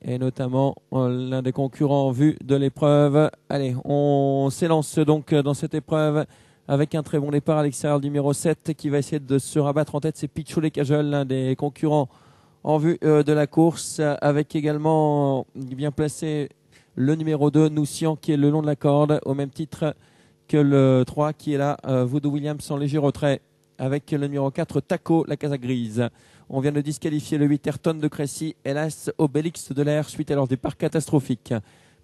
et notamment l'un des concurrents en vue de l'épreuve. Allez, on s'élance donc dans cette épreuve avec un très bon départ à l'extérieur du numéro 7 qui va essayer de se rabattre en tête. C'est Pichou Les Cajoles, l'un des concurrents en vue de la course, avec également bien placé le numéro 2, Noussian, qui est le long de la corde, au même titre que le 3 qui est là, Voodoo Williams en léger retrait, avec le numéro 4, Taco, la Casa Grise. On vient de disqualifier le 8 Ayrton de Crécy, hélas, Obélix de l'air, suite à leur départ catastrophique.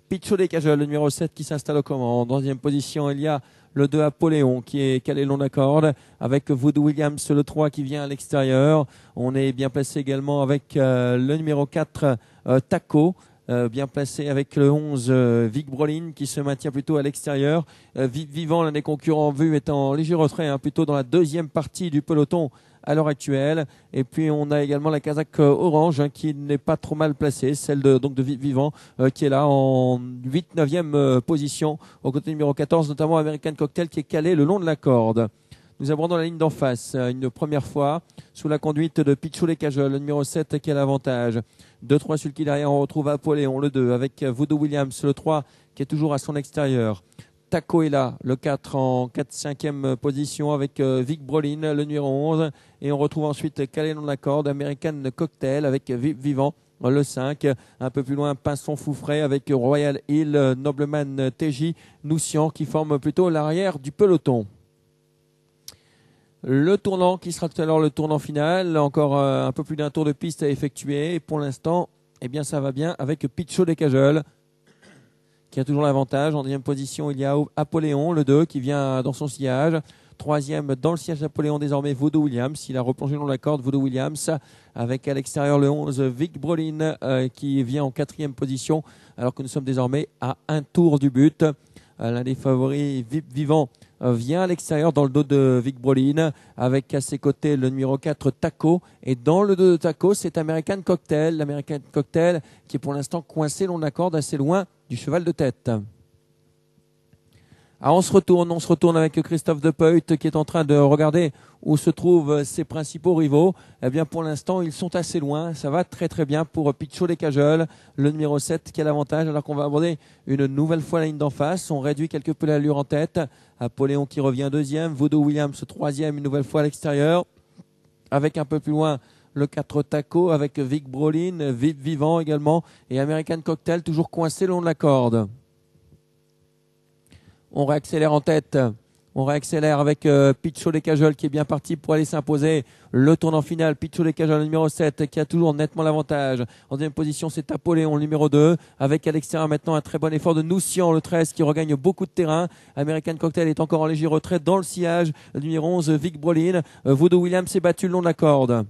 Pichou Les Cajoles, le numéro 7 qui s'installe aux commandes. En deuxième position, il y a le 2 Apoléon qui est calé long de la corde, avec Voodoo Williams, le 3 qui vient à l'extérieur. On est bien placé également avec le numéro 4, Taco. Bien placé avec le 11 Vic Brolin qui se maintient plutôt à l'extérieur. Vivant, l'un des concurrents en vue, est en léger retrait, plutôt dans la deuxième partie du peloton à l'heure actuelle. Et puis on a également la casaque orange qui n'est pas trop mal placée, celle de Vivant qui est là en 8-9e position au côté numéro 14, notamment American Cocktail qui est calé le long de la corde. Nous abordons la ligne d'en face une première fois sous la conduite de Pichou Les Cajoles, le numéro 7 qui a l'avantage. 2-3 sur le qui derrière, on retrouve Apoléon, le 2 avec Voodoo Williams, le 3 qui est toujours à son extérieur. Taco est là, le 4 en 4-5e position avec Vic Brolin, le numéro 11. Et on retrouve ensuite calé dans la corde American Cocktail avec Vivant, le 5. Un peu plus loin, Pinson Fouffret avec Royal Hill, Nobleman TJ, Noussian qui forme plutôt l'arrière du peloton. Le tournant qui sera tout à l'heure le tournant final, encore un peu plus d'un tour de piste à effectuer. Et pour l'instant, eh bien ça va bien avec Pichou Les Cajoles qui a toujours l'avantage. En deuxième position, il y a Apoléon, le 2, qui vient dans son sillage. Troisième, dans le sillage d'Apoléon, désormais Voodoo Williams. Il a replongé dans la corde, Voodoo Williams, avec à l'extérieur le 11, Vic Brolin, qui vient en 4e position, alors que nous sommes désormais à un tour du but. L'un des favoris, Vivant, vient à l'extérieur dans le dos de Vic Brolin, avec à ses côtés le numéro 4 Taco, et dans le dos de Taco c'est American Cocktail, l'American Cocktail qui est pour l'instant coincé long de la corde assez loin du cheval de tête. On se retourne avec Christophe Depeut qui est en train de regarder où se trouvent ses principaux rivaux. Eh bien pour l'instant ils sont assez loin, ça va très très bien pour Pichou Les Cajoles, le numéro 7 qui a l'avantage, alors qu'on va aborder une nouvelle fois la ligne d'en face. On réduit quelque peu l'allure en tête. Apoléon qui revient 2e, Voodoo Williams 3e, une nouvelle fois à l'extérieur, avec un peu plus loin le 4 Taco avec Vic Brolin, Vivant également, et American Cocktail toujours coincé le long de la corde. On réaccélère en tête. On réaccélère avec Pichou Les Cajoles qui est bien parti pour aller s'imposer. Le tournant final, Pichou Les Cajoles, le numéro 7 qui a toujours nettement l'avantage. En deuxième position, c'est Apoléon, le numéro 2, avec à l'extérieur maintenant un très bon effort de Noussian, le 13 qui regagne beaucoup de terrain. American Cocktail est encore en léger retrait dans le sillage. Le numéro 11, Vic Brolin. Voodoo Williams s'est battu le long de la corde.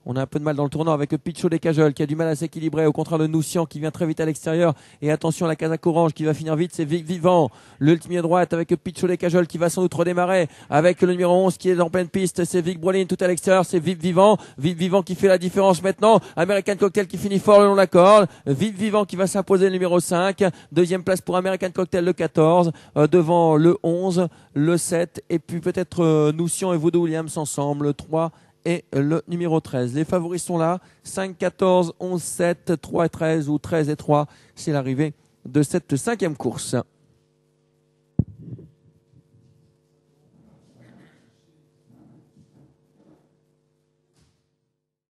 On a un peu de mal dans le tournant avec Pichou Les Cajoles qui a du mal à s'équilibrer, au contraire de Noussian qui vient très vite à l'extérieur. Et attention à la casaque orange qui va finir vite, c'est Vivant. L'ultime droite avec Pichou Les Cajoles qui va sans doute redémarrer avec le numéro 11 qui est en pleine piste, c'est Vic Brolin tout à l'extérieur, c'est Vivant. Vivant qui fait la différence maintenant. American Cocktail qui finit fort le long de la corde. Vivant qui va s'imposer le numéro 5. Deuxième place pour American Cocktail le 14. Devant le 11, le 7 et puis peut-être Noussian et Voodoo Williams ensemble, le 3 et le numéro 13. Les favoris sont là, 5, 14, 11, 7, 3 et 13 ou 13 et 3. C'est l'arrivée de cette 5e course.